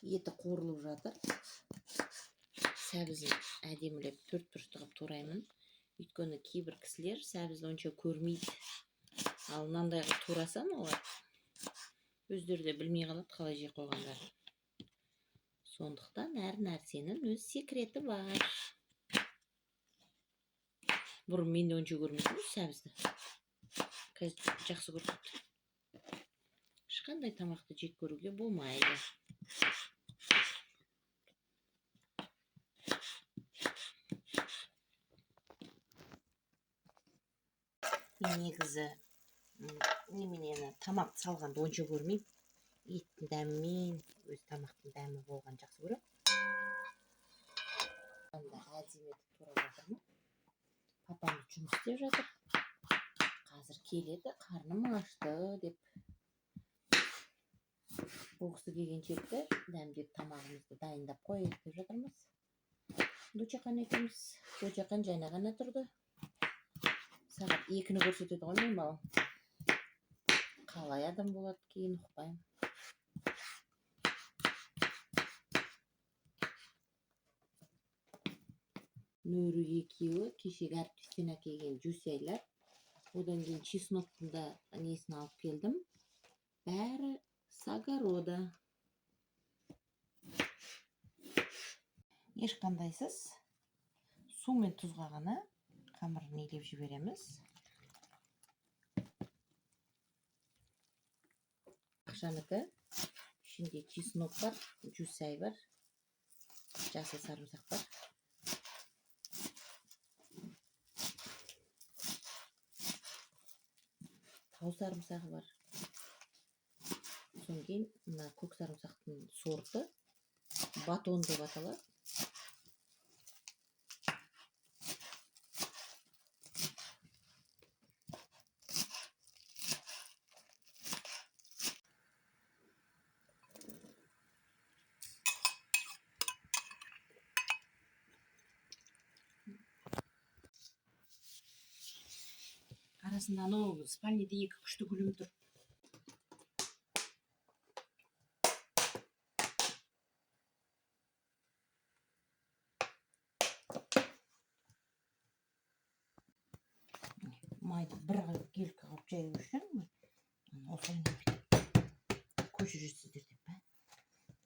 еті қуырылып жатыр. Сәбізін әдемілеп төрт бұрышты қылып тураймын. Өйткені кейбір кісілер сәбізді онша көрмейді. Ал мынандай қылып турасам, олар өздері де білмей қалады қалай жей қойғандарын. Сондықтан әр нәрсенің өз секреті бар. Бұрын мен де онша көрмейтін сәбізді. Қазір жақсы көріп. Ешқандай тамақты жек көруге болмайды. Мен негізі неменені тамақ салғанды онша көрмеймін. Еттің дәмімен өз тамақтың дәмі болған жақсы көрем. Әдемі етіп турап жатырмын. Папам жұмыс істеп жатыр. Қазір келеді, қарным ашты деп. Бұл кісі келгенше дәмдеп тамағымызды дайындап қояйық деп жатырмыз. Дочақан екеуміз. Дочақан жайна ғана тұрды. Сағат 2-ні көрсетеді ғой менің балам. Қалай адам болады кейін ұқпаймын. Нөрі екеуі кешегі әріптестен әкелген жусайлар. Одан кейін чесноктың да несін алып келдім. Бәрі с огорода. Ешқандайсыз су мен тұзға ғана қамырын илеп жібереміз. Ақшаныкі ішінде чеснок бар, жусай бар, жасыл сарымсақ бар. Тау сарымсағы бар. Содан кейін мына көк сарымсақтың сорты батон деп аталады. Арасында анау спальняда екі күшті гүлім тұр. Майды бір келкі қылып жаю үшін осылай көшіресіздер деп па.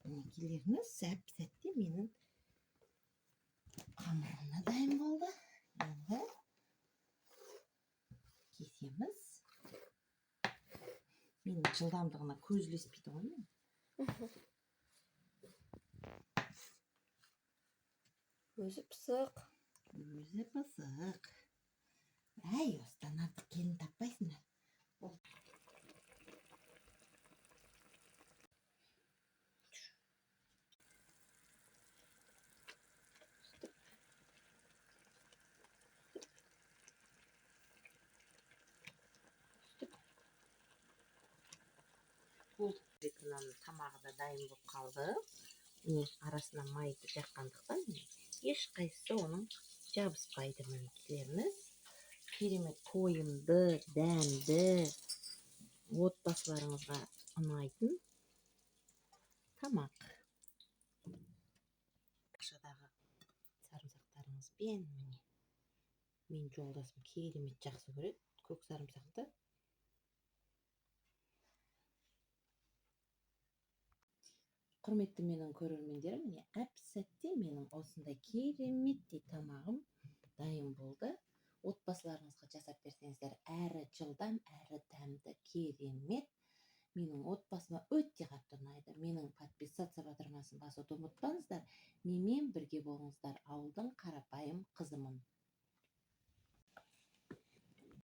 Келеріңіз сәп-сәтте менің қамырымна дайын болды. Енді кесеміз. Менің жылдамдығына көз ілеспейді ғой. Өзі пысық. Өзі пысық. Әй, осыдан артық келін таппайсыңдар. Тамағы да дайын болып қалды. Арасына майды жаққандықтан ешқайсысы оның жабыспайды. Мінекілеріңіз керемет тойымды, дәмді, отбасыларыңызға ұнайтын тамақ. Ақшадағы сарымсақтарыңызбен мен жолдасым керемет жақсы көреді көк сарымсақты. Құрметті менің көрермендерім, әп-сәтте менің осындай кереметтей тамағым дайын болды. Отбасыларыңызға жасап берсеңіздер, әрі жылдам, әрі дәмді, керемет. Менің отбасыма өте қатты ұнайды. Менің подписаться батырмасын басуды ұмытпаңыздар. Менімен бірге болыңыздар. Ауылдың қарапайым қызымын.